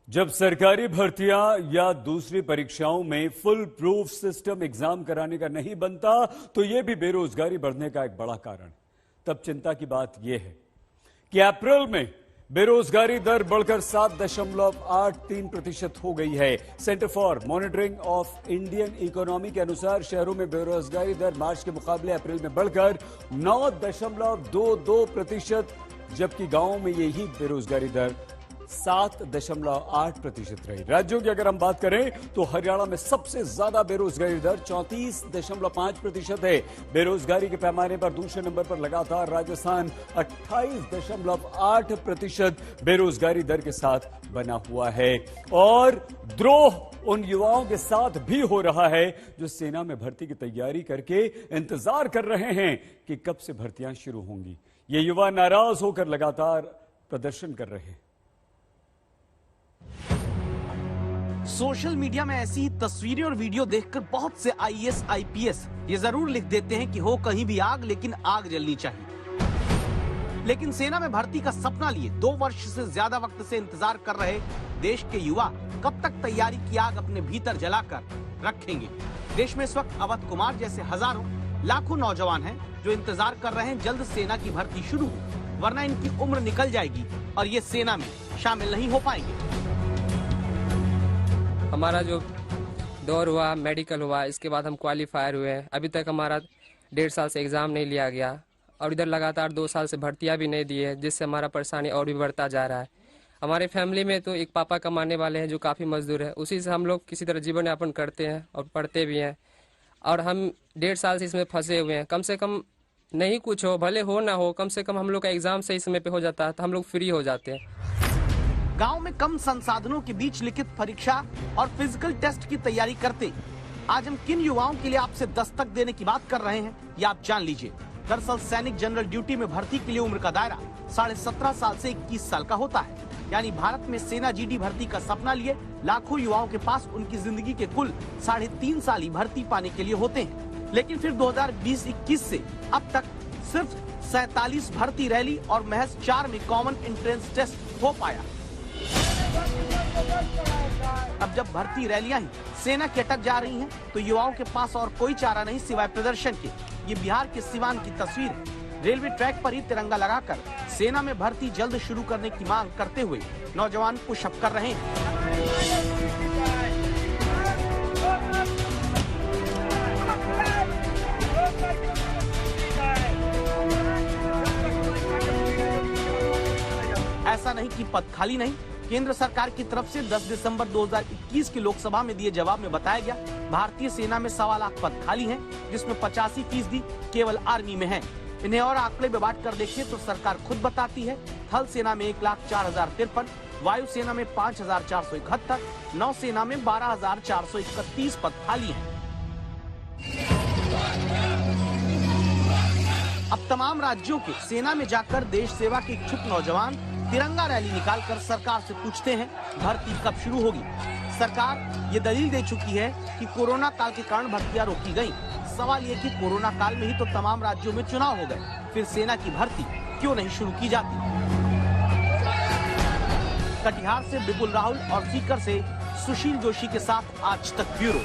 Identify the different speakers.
Speaker 1: जब सरकारी भर्तियां या दूसरी परीक्षाओं में फुल प्रूफ सिस्टम एग्जाम कराने का नहीं बनता तो यह भी बेरोजगारी बढ़ने का एक बड़ा कारण। तब चिंता की बात यह है कि अप्रैल में बेरोजगारी दर बढ़कर 7.83% हो गई है। Centre for monitoring of Indian economy के अनुसार शहरों में बेरोजगारी दर मार्च के मुकाबले अप्रैल में बढ़कर 9.22%, जबकि गांवों में यही बेरोजगारी दर 7.8% रही। राज्यों की अगर हम बात करें तो हरियाणा में सबसे ज्यादा बेरोजगारी दर 34.5% है। बेरोजगारी के पैमाने पर दूसरे नंबर पर लगातार राजस्थान 28.8% बेरोजगारी दर के साथ बना हुआ है। और द्रोह उन युवाओं के साथ भी हो रहा है जो सेना में भर्ती की तैयारी करके इंतजार कर रहे हैं कि कब से भर्तियां शुरू होंगी। ये युवा नाराज होकर लगातार प्रदर्शन कर रहे हैं।
Speaker 2: सोशल मीडिया में ऐसी ही तस्वीरें और वीडियो देखकर बहुत से आईएएस, आईपीएस ये जरूर लिख देते हैं कि हो कहीं भी आग, लेकिन आग जलनी चाहिए। लेकिन सेना में भर्ती का सपना लिए 2 वर्ष से ज्यादा वक्त से इंतजार कर रहे देश के युवा कब तक तैयारी की आग अपने भीतर जलाकर रखेंगे। देश में इस वक्त अवध कुमार जैसे हजारों लाखों नौजवान हैं जो इंतजार कर रहे हैं जल्द सेना की भर्ती शुरू हो, वरना इनकी उम्र निकल जाएगी और ये सेना में शामिल नहीं हो पाएंगे।
Speaker 3: हमारा जो दौर हुआ, मेडिकल हुआ, इसके बाद हम क्वालिफायर हुए। अभी तक हमारा 1.5 साल से एग्ज़ाम नहीं लिया गया और इधर लगातार 2 साल से भर्तियां भी नहीं दी है, जिससे हमारा परेशानी और भी बढ़ता जा रहा है। हमारे फैमिली में तो एक पापा कमाने वाले हैं जो काफ़ी मजदूर है, उसी से हम लोग किसी तरह जीवन यापन करते हैं और पढ़ते भी हैं। और हम 1.5 साल से इसमें फंसे हुए हैं। कम से कम नहीं कुछ हो, भले हो ना हो, कम से कम हम लोग का एग्ज़ाम सही समय पर हो जाता है तो हम लोग फ्री हो जाते हैं।
Speaker 2: गांव में कम संसाधनों के बीच लिखित परीक्षा और फिजिकल टेस्ट की तैयारी करते आज हम किन युवाओं के लिए आपसे दस्तक देने की बात कर रहे हैं, ये आप जान लीजिए। दरअसल सैनिक जनरल ड्यूटी में भर्ती के लिए उम्र का दायरा 17.5 साल से 21 साल का होता है। यानी भारत में सेना जीडी भर्ती का सपना लिए लाखों युवाओं के पास उनकी जिंदगी के कुल 3.5 साल ही भर्ती पाने के लिए होते हैं। लेकिन फिर 2020-21 से अब तक सिर्फ 47 भर्ती रैली और महज 4 में कॉमन एंट्रेंस टेस्ट हो पाया। अब जब भर्ती रैलियां ही सेना की अटक जा रही हैं, तो युवाओं के पास और कोई चारा नहीं सिवाय प्रदर्शन के। ये बिहार के सिवान की तस्वीर है। रेलवे ट्रैक पर ही तिरंगा लगाकर सेना में भर्ती जल्द शुरू करने की मांग करते हुए नौजवान पुशअप कर रहे हैं। ऐसा नहीं कि पद खाली नहीं, केंद्र सरकार की तरफ से 10 दिसंबर 2021 की लोकसभा में दिए जवाब में बताया गया भारतीय सेना में 1.25 लाख पद खाली हैं, जिसमें 85% केवल आर्मी में हैं। इन्हें और आंकड़े में बांट कर देखें तो सरकार खुद बताती है थल सेना में 1,04,053, वायुसेना में 5,471, नौसेना में 12,431 पद खाली हैं। अब तमाम राज्यों के सेना में जाकर देश सेवा के इच्छुक नौजवान तिरंगा रैली निकालकर सरकार से पूछते हैं भर्ती कब शुरू होगी। सरकार ये दलील दे चुकी है कि कोरोना काल के कारण भर्तियां रोकी गयी। सवाल ये कि कोरोना काल में ही तो तमाम राज्यों में चुनाव हो गए, फिर सेना की भर्ती क्यों नहीं शुरू की जाती। कटिहार से बिपुल राहुल और सीकर से सुशील जोशी के साथ आज तक ब्यूरो।